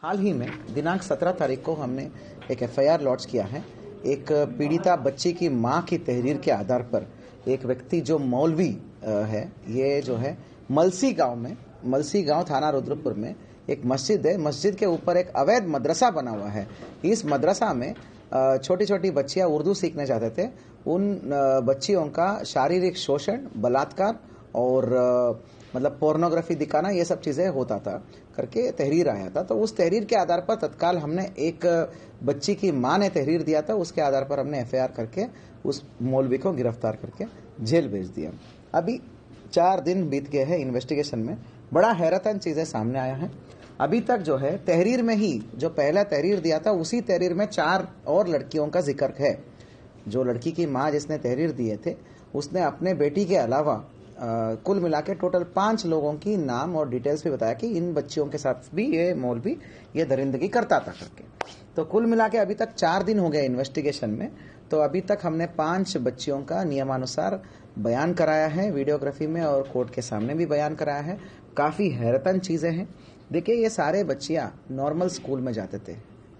हाल ही में दिनांक 17 तारीख को हमने एक एफआईआर लॉन्च किया है। एक पीड़िता बच्ची की मां की तहरीर के आधार पर एक व्यक्ति जो मौलवी है, ये जो है मलसी गांव थाना रुद्रपुर में एक मस्जिद है। मस्जिद के ऊपर एक अवैध मदरसा बना हुआ है। इस मदरसा में छोटी छोटी बच्चियां उर्दू सीखने जाते थे। उन बच्चियों का शारीरिक शोषण, बलात्कार और मतलब पोर्नोग्राफी दिखाना, ये सब चीजें होता था करके तहरीर आया था। तो उस तहरीर के आधार पर तत्काल हमने एक बच्ची की मां ने तहरीर दिया था, उसके आधार पर हमने एफआईआर करके उस मौलवी को गिरफ्तार करके जेल भेज दिया। अभी 4 दिन बीत गए हैं इन्वेस्टिगेशन में। बड़ा हैरतन चीजें सामने आया है। अभी तक जो है तहरीर में ही जो पहला तहरीर दिया था, उसी तहरीर में 4 और लड़कियों का जिक्र है। जो लड़की की मां जिसने तहरीर दिए थे, उसने अपने बेटी के अलावा कुल मिला के टोटल 5 लोगों की नाम और डिटेल्स भी बताया कि इन बच्चियों के साथ भी ये मौलवी ये दरिंदगी करता था करके। तो कुल मिला के अभी तक 4 दिन हो गए इन्वेस्टिगेशन में। तो अभी तक हमने 5 बच्चियों का नियमानुसार बयान कराया है वीडियोग्राफी में, और कोर्ट के सामने भी बयान कराया है। काफी हैरतन चीजें हैं। देखिए, ये सारे बच्चियां नॉर्मल स्कूल में जाते थे,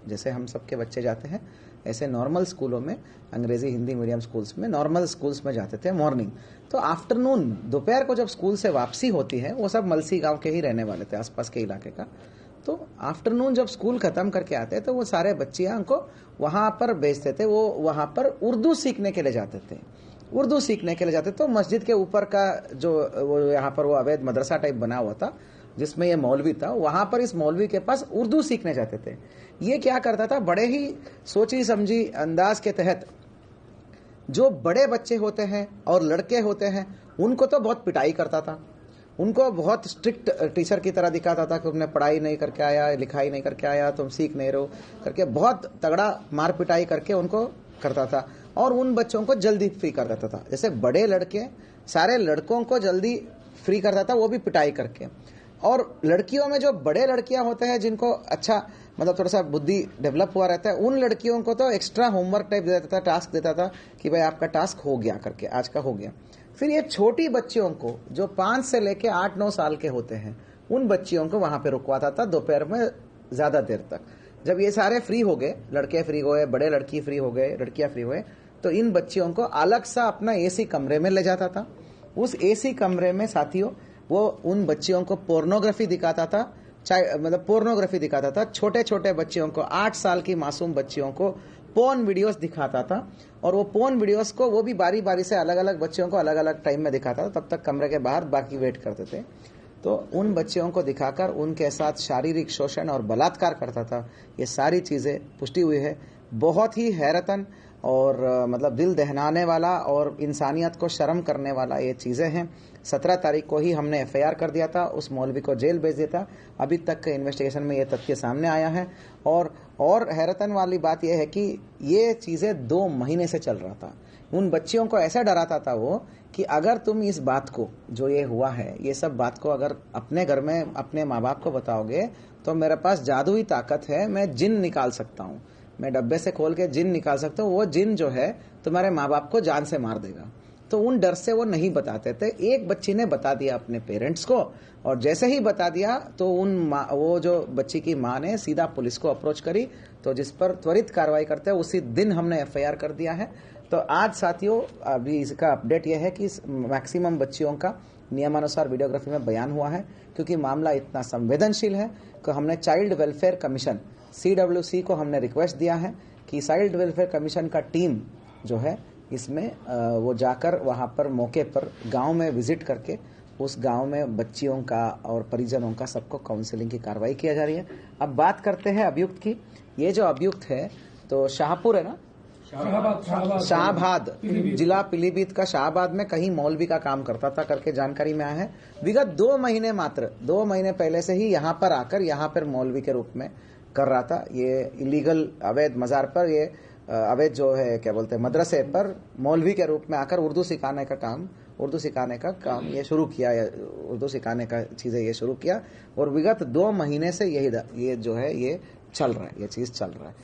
जैसे हम सबके बच्चे जाते हैं, ऐसे नॉर्मल स्कूलों में, अंग्रेजी हिंदी मीडियम स्कूल्स में, नॉर्मल स्कूल्स में जाते थे मॉर्निंग। तो आफ्टरनून, दोपहर को जब स्कूल से वापसी होती है, वो सब मलसी गांव के ही रहने वाले थे, आसपास के इलाके का। तो आफ्टरनून जब स्कूल खत्म करके आते तो वो सारे बच्चियां को वहां पर भेजते थे। वो वहां पर उर्दू सीखने के लिए जाते थे। उर्दू सीखने के लिए जाते तो मस्जिद के ऊपर का जो वो यहाँ पर वो अवैध मदरसा टाइप बना हुआ था, जिसमें ये मौलवी था, वहां पर इस मौलवी के पास उर्दू सीखने जाते थे। ये क्या करता था, बड़े ही सोची समझी अंदाज के तहत जो बड़े बच्चे होते हैं और लड़के होते हैं, उनको तो बहुत पिटाई करता था। उनको बहुत स्ट्रिक्ट टीचर की तरह दिखाता था कि तुमने पढ़ाई नहीं करके आया, लिखाई नहीं करके आया, तुम सीख नहीं रहो करके बहुत तगड़ा मार पिटाई करके उनको करता था। और उन बच्चों को जल्दी फ्री कर देता था। जैसे बड़े लड़के सारे लड़कों को जल्दी फ्री करता था, वो भी पिटाई करके। और लड़कियों में जो बड़े लड़कियां होते हैं, जिनको अच्छा मतलब थोड़ा सा बुद्धि डेवलप हुआ रहता है, उन लड़कियों को तो एक्स्ट्रा होमवर्क टाइप देता था, टास्क देता था कि भाई आपका टास्क हो गया करके, आज का हो गया। फिर ये छोटी बच्चियों को जो 5 से लेके 8-9 साल के होते हैं, उन बच्चियों को वहां पे रुकवाता था दोपहर में ज्यादा देर तक। जब ये सारे फ्री हो गए, लड़के फ्री हो गए, बड़े लड़की फ्री हो गए, लड़कियां फ्री हुए, तो इन बच्चियों को अलग सा अपना एसी कमरे में ले जाता था। उस एसी कमरे में साथियों वो उन बच्चियों को पोर्नोग्राफी दिखाता था, मतलब पोर्नोग्राफी दिखाता था। छोटे छोटे बच्चियों को, 8 साल की मासूम बच्चियों को पोर्न वीडियोस दिखाता था। और वो पोर्न वीडियोस को वो भी बारी बारी से अलग अलग बच्चियों को अलग अलग टाइम में दिखाता था। तब तक कमरे के बाहर बाकी वेट करते थे। तो उन बच्चियों को दिखाकर उनके साथ शारीरिक शोषण और बलात्कार करता था। ये सारी चीजें पुष्टि हुई है। बहुत ही हैरतन और मतलब दिल दहलाने वाला और इंसानियत को शर्म करने वाला ये चीजें हैं। 17 तारीख को ही हमने एफआईआर कर दिया था, उस मौलवी को जेल भेज दिया था। अभी तक इन्वेस्टिगेशन में ये तथ्य सामने आया है। और हैरतन वाली बात यह है कि ये चीजें 2 महीने से चल रहा था। उन बच्चियों को ऐसा डराता था वो कि अगर तुम इस बात को, जो ये हुआ है, ये सब बात को अगर अपने घर में अपने माँ बाप को बताओगे तो मेरे पास जादुई ताकत है, मैं जिन निकाल सकता हूँ, मैं डब्बे से खोल के जिन निकाल सकता हूँ। वो जिन जो है तुम्हारे माँ बाप को जान से मार देगा। तो उन डर से वो नहीं बताते थे। एक बच्ची ने बता दिया अपने पेरेंट्स को, और जैसे ही बता दिया तो वो जो बच्ची की माँ ने सीधा पुलिस को अप्रोच करी, तो जिस पर त्वरित कार्रवाई करते हैं उसी दिन हमने एफआईआर कर दिया है। तो आज साथियों अभी इसका अपडेट यह है कि मैक्सिमम बच्चियों का नियमानुसार वीडियोग्राफी में बयान हुआ है। क्योंकि मामला इतना संवेदनशील है कि हमने चाइल्ड वेलफेयर कमीशन CWC को हमने रिक्वेस्ट दिया है कि चाइल्ड वेलफेयर कमीशन का टीम जो है इसमें वो जाकर वहां पर मौके पर गांव में विजिट करके उस गांव में बच्चियों का और परिजनों का सबको काउंसलिंग की कार्रवाई किया जा रही है। अब बात करते हैं अभियुक्त की। ये जो अभियुक्त है तो शाहपुर है ना, शाहबाद, जिला पीलीभीत का शाहबाद में कहीं मौलवी का काम करता था करके जानकारी में आया है। विगत 2 महीने, मात्र 2 महीने पहले से ही यहाँ पर आकर यहाँ पर मौलवी के रूप में कर रहा था। ये इलीगल अवैध मजार पर, ये अवैध जो है क्या बोलते हैं मदरसे पर मौलवी के रूप में आकर उर्दू सिखाने का काम ये शुरू किया, उर्दू सिखाने का चीजें ये शुरू किया। और विगत 2 महीने से ये जो है ये चल रहा है, ये चीज चल रहा है।